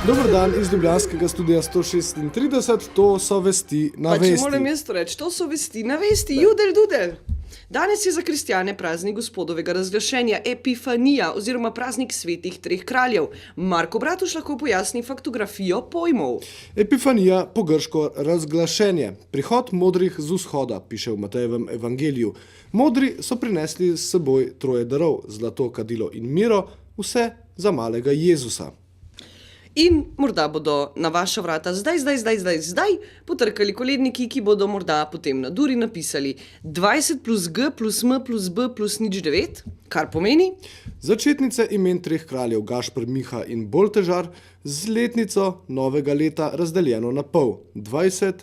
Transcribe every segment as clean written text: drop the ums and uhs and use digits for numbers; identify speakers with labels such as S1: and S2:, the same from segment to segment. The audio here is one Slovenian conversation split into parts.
S1: Dober dan iz ljubljanskega studia 136, to so vesti na
S2: Pa
S1: vesti.
S2: če moram jaz reči, to so vesti na vesti, judel dudel. Danes je za kristjane praznik gospodovega razglašenja, Epifanija oziroma praznik svetih treh kraljev. Marko Bratuš lahko pojasni faktografijo pojmov.
S1: Epifanija, po grško razglašenje, prihod modrih z vzhoda, piše v Matejevem evangeliju. Modri so prinesli s seboj troje darov, zlato, kadilo in miro, vse za malega Jezusa.
S2: In morda bodo na vaša vrata zdaj potrkali koledniki, ki bodo morda potem na duri napisali 20 plus G plus M plus B plus 0,9, kar pomeni
S1: Začetnice imen treh kraljev Gašper, Miha in Boltežar z letnico novega leta razdeljeno na pol, 20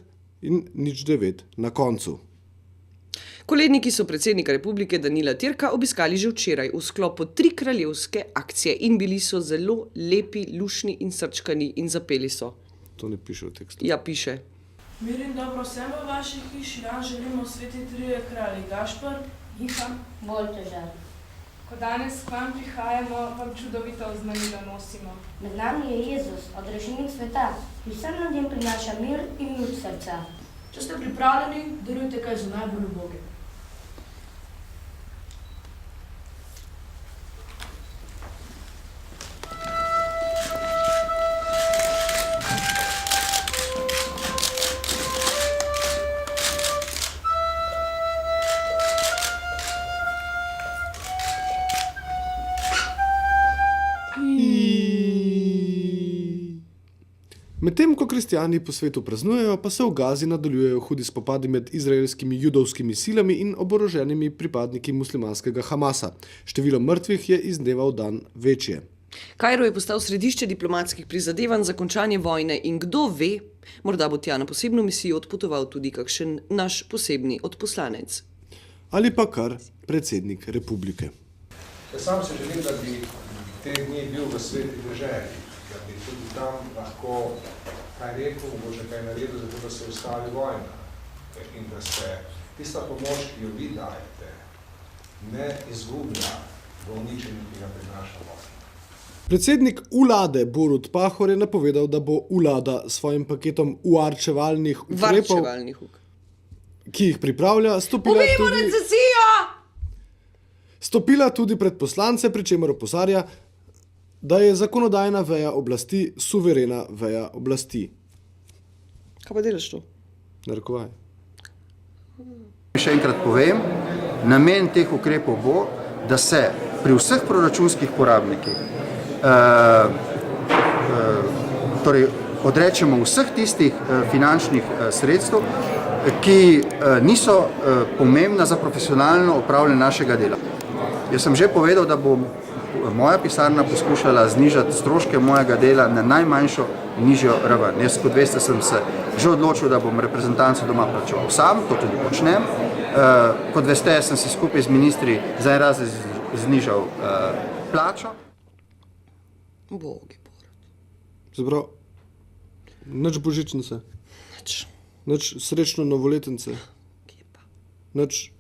S1: in 0,9 na koncu.
S2: Koledniki so predsednika republike Danila Türka obiskali že včeraj v sklopu trikraljevske akcije in bili so zelo lepi, lušni in srčkani in zapeli so.
S1: To ne piše v tekstu.
S2: Ja, piše.
S3: Mir in dobro vsem v vaši hiši, ja želimo sveti trije kralji, Gašper, Miha,
S4: Boltežar.
S5: Ko danes k vam prihajamo, vam čudovito znamilo nosimo.
S4: Med nami je Jezus, odrešenik sveta, ki vsem ljudem prinaša mir in ljud srca.
S3: Če ste pripravljeni, darujte kaj za najbolj uboge.
S1: Medtem ko kristjani po svetu praznujejo, pa se v Gazi nadaljujejo hudi spopadi med izraelskimi judovskimi silami in oboroženimi pripadniki muslimanskega Hamasa. Število mrtvih je iz dneva v dan večje.
S2: Kairo je postal središče diplomatskih prizadevanj za končanje vojne in kdo ve, morda bo tja na posebno misijo odpotoval tudi kakšen naš posebni odposlanec.
S1: Ali pa kar predsednik republike.
S6: Sam se želim, da bi te dni bil v sveti deželi, da bi tudi tam lahko kaj rekel, mogoče kaj naredil, zato da se ustavi vojna in da se tista pomoč, ki jo vi dajete, ne izgublja v uničenju, ki ga prinaša vojna.
S1: Predsednik vlade Borut Pahor je napovedal, da bo vlada s svojim paketom uvarčevalnih ukrepov, ki jih pripravlja, stopila tudi pred poslance, pri čemer opozarja, da je zakonodajna veja oblasti suverena veja oblasti.
S2: Kaj pa delaš to?
S1: Narekovaj.
S7: Še enkrat povem, namen teh ukrepov bo, da se pri vseh proračunskih porabnikih torej odrečemo vseh tistih finančnih sredstev, ki niso pomembna za profesionalno opravljanje našega dela. Jaz sem že povedal, da bo moja pisarna poskušala znižati stroške mojega dela na najmanjšo nižjo raven. Jaz, kot veste, sem se že odločil, da bom reprezentanco doma plačeval sam, to tudi počnem. Kot veste, sem se skupaj z ministri za en razred znižal plačo.
S2: Bogi,
S1: Zaprav, nič božičnice,
S2: Nič.
S1: nič srečno novoletence, nič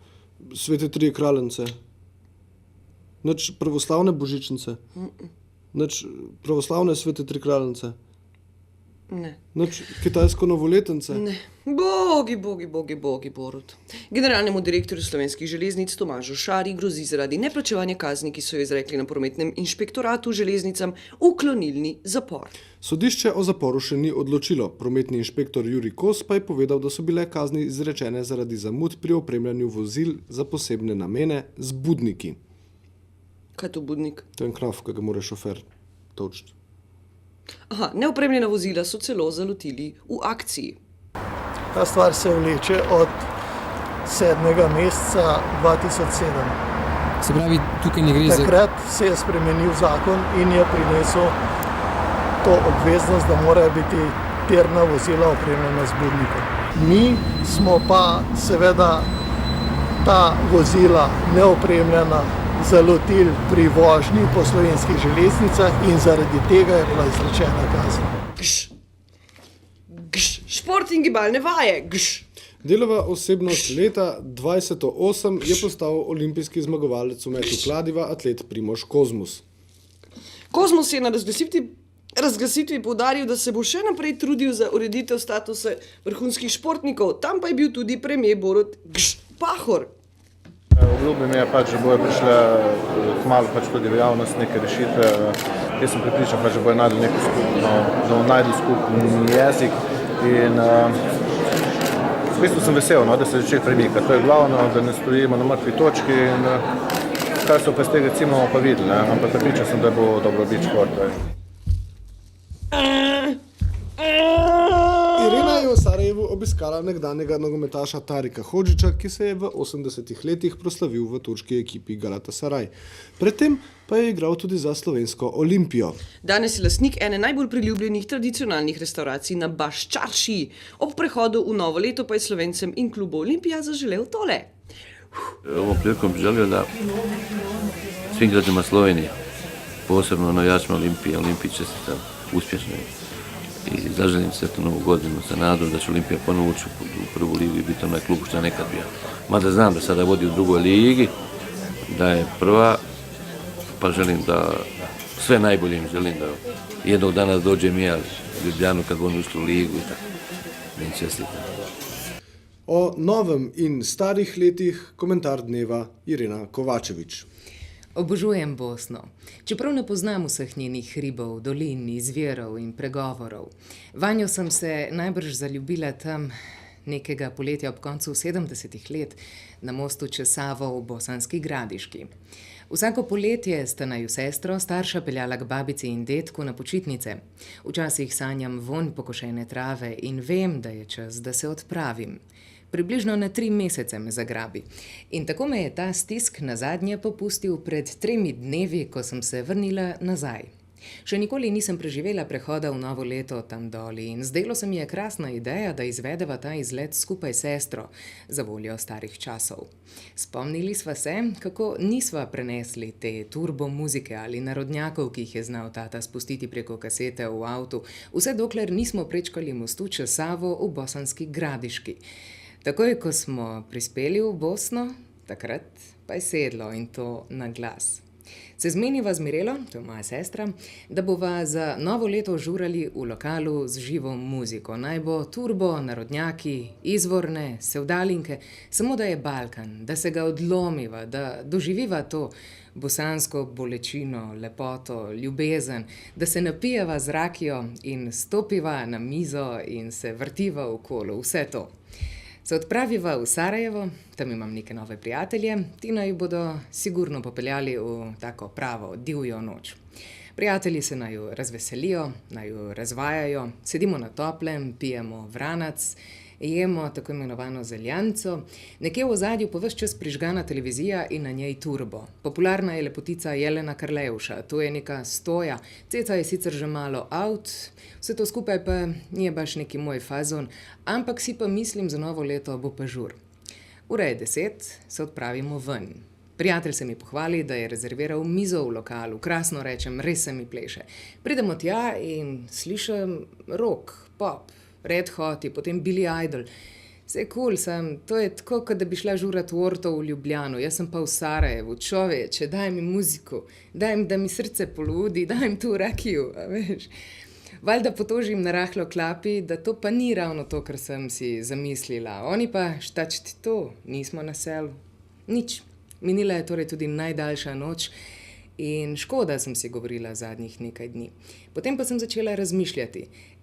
S1: svete trije kraljence, nič pravoslavne božičnice, nič pravoslavne svete tri kraljence,
S2: Ne.
S1: nič kitajsko novoletence.
S2: Ne. Bogi, Borut. Generalnemu direktorju Slovenskih železnic Tomažu Šari grozi zaradi neplačevanja kazni, ki so jo izrekli na prometnem inšpektoratu železnicam, uklonilni zapor.
S1: Sodišče o zaporu še ni odločilo. Prometni inšpektor Jurij Kos pa je povedal, da so bile kazni izrečene zaradi zamud pri opremljanju vozil za posebne namene z budniki.
S2: Kaj je to budnik?
S1: To je en knaf, ki ga mora šofer točiti.
S2: Aha, neopremljena vozila so celo zalotili v akciji.
S8: Ta stvar se vleče od 7. meseca 2007.
S9: Se pravi, tukaj ne gre za...
S8: Takrat se je spremenil zakon in je prinesel to obveznost, da morajo biti tirna vozila opremljena z budnikom. Mi smo pa seveda ta vozila neopremljena zalotili pri vožnji po slovenskih železnicah in zaradi tega je bila izrečena kazen.
S2: šport in gibalne vaje. Gš.
S1: Delova osebnost leta 2008 je postal olimpijski zmagovalec v metu kladiva atlet Primož Kozmus.
S2: Kozmus je na razglasitvi poudaril, da se bo še naprej trudil za ureditev statusa vrhunskih športnikov, tam pa je bil tudi premier Borut Pahor.
S10: Obljubim je, da bojo prišle kmalu tudi v javnost neke rešitve. Jaz sem prepričan, da bojo našli neko skupni jezik in v bistvu sem vesel, da se začne premikati. To je glavno, da ne stojimo na mrtvi točki in kar so pa iz tega recimo pa videli, ampak prepričan sem, da bo dobrobit športa.
S1: Irena je v Sarajevu obiskala nekdanjega nogometaša Tarika Hodžića, ki se je v 80-ih letih proslavil v turški ekipi Galatasaray. Predtem pa je igral tudi za slovensko Olimpijo.
S2: Danes je lastnik ene najbolj priljubljenih tradicionalnih restauracij na Baščaršiji. Ob prehodu v novo leto pa je Slovencem in klubu Olimpija zaželel tole.
S11: Ovom prilikom bi želio da svim građanima Slovenije, posebno navijačima Olimpiji čestitam uspješno i zaželim sretnu novu godinu sa nadom da će Olimpija ponovo ući u prvu ligu i biti onaj klub što je nekad bio. Mada znam da sada vodi u drugoj ligi, da je prva, pa želim da sve najbolje im želim da jednog dana dođem ja u Ljubljanu kad oni ušli u ligu i tako. Da im čestitam.
S1: O novem in starih letih komentar dneva Irena Kovačević.
S12: Obožujem Bosno. Čeprav ne poznam vseh njenih hribov, dolin, izvirov in pregovorov. Vanjo sem se najbrž zaljubila tam nekega poletja ob koncu 70-ih let na mostu čez Savo v Bosanski Gradiški. Vsako poletje sta naju sestro starša peljala k babici in detku na počitnice. Včasih sanjam vonj pokošene trave in vem, da je čas, da se odpravim. Približno na 3 mesece me zagrabi. In tako me je ta stisk nazadnje popustil pred 3 dnevi, ko sem se vrnila nazaj. Še nikoli nisem preživela prehoda v novo leto tam doli in zdelo se mi je krasna ideja, da izvedeva ta izlet skupaj s sestro, za voljo starih časov. Spomnili sva se, kako nisva prenesli te turbo muzike ali narodnjakov, ki jih je znal tata spustiti preko kasete v avtu, vse dokler nismo prečkali mostu čez Savo v Bosanski Gradiški. Takoj, ko smo prispeli v Bosno, takrat pa je sedlo in to na glas. Se zmeniva z Mirelo, to je moja sestra, da bova za novo leto žurali v lokalu z živo muziko. Naj bo turbo, narodnjaki, izvorne, sevdalinke, samo da je Balkan, da se ga odlomiva, da doživiva to bosansko bolečino, lepoto, ljubezen, da se napijeva z rakijo in stopiva na mizo in se vrtiva okolo, vse to. Se odpraviva v Sarajevo, tam imam neke nove prijatelje, ti naju bodo sigurno popeljali v tako pravo divjo noč. Prijatelji se naju razveselijo, naju razvajajo, sedimo na toplem, pijemo vranac, jemo tako imenovano zeljanco, nekje v ozadju pa ves čas prižgana televizija in na njej turbo. Popularna je lepotica Jelena Karleuša, to je neka stoja, Ceca je sicer že malo out, vse to skupaj pa nije baš neki moj fazon, ampak si pa mislim za novo leto bo pa žur. Ura je 10, se odpravimo ven. Prijatelj se mi pohvali, da je rezerviral mizo v lokalu, krasno rečem, res se mi pleše. Pridemo tja in slišim rock, pop, Red Hot, potem Billy Idol. Vse cool sem, to je tako, kot da bi šla žurat v Orto v Ljubljano, jaz sem pa v Sarajevu, človeče, daj mi muziko, daj mi, da mi srce poludi, daj mi tu rakiju, a veš. Valjda potožim na rahlo klapi, da to pa ni ravno to, kar sem si zamislila. Oni pa, štačti to, nismo na selu. Nič. Minila je torej tudi najdaljša noč in škoda sem si govorila zadnjih nekaj dni. Potem pa sem začela razmišljati.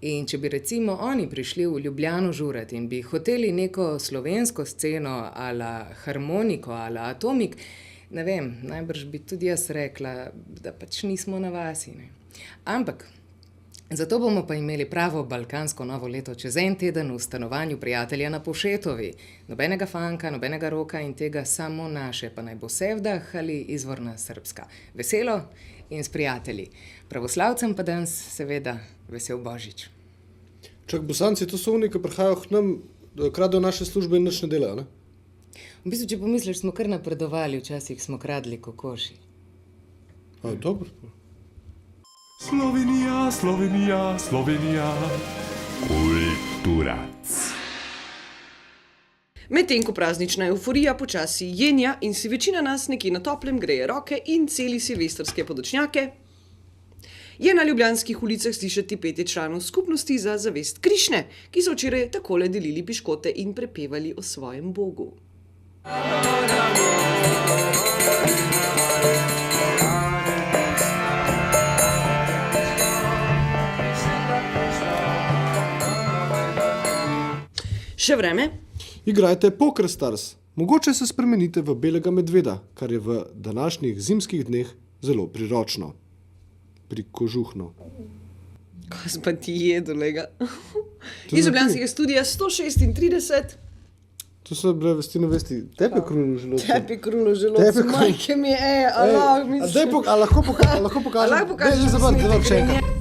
S12: In če bi recimo oni prišli v Ljubljano žurati in bi hoteli neko slovensko sceno ala harmoniko ala atomik, ne vem, najbrž bi tudi jaz rekla, da pač nismo na vasi. Ne. Ampak zato bomo pa imeli pravo balkansko novo leto čez 1 teden v stanovanju prijatelja na Povšetovi. Nobenega fanka, nobenega roka in tega samo naše, pa naj bo sevdah ali izvorna srbska. Veselo in s prijatelji. Pravoslavcem pa danes seveda vesel Božič.
S1: Čak, Bosanci, to so oni, ki prihajajo k nam, kradejo naše službe in nič ne delajo, ne?
S12: V bistvu, če pomisliš, smo kar napredovali, včasih smo kradli kokoši.
S1: A, dobro.
S13: Slovenija, Slovenija, Slovenija. Kult. Turac.
S2: Medtem ko praznična euforija počasi jenja in si večina nas nekje na toplem greje roke in celi silvestrske podočnjake, je na ljubljanskih ulicah slišati petje članov skupnosti za zavest Krišne, ki so včeraj takole delili piškote in prepevali o svojem bogu. Še vreme?
S1: Igrajte Poker Stars. Mogoče se spremenite v belega medveda, kar je v današnjih zimskih dneh zelo priročno. Prikožuhno.
S2: Kaj pa ti jedolega? Iz ljubljanskega studia 136.
S1: To so bile vesti na vesti. Tepe krulo želodce.
S2: Tepi krulo želodce, majke mi je,
S1: A lahko pokažem?
S2: Lahko pokažem,
S1: Daj, že zabavim, še enkrat.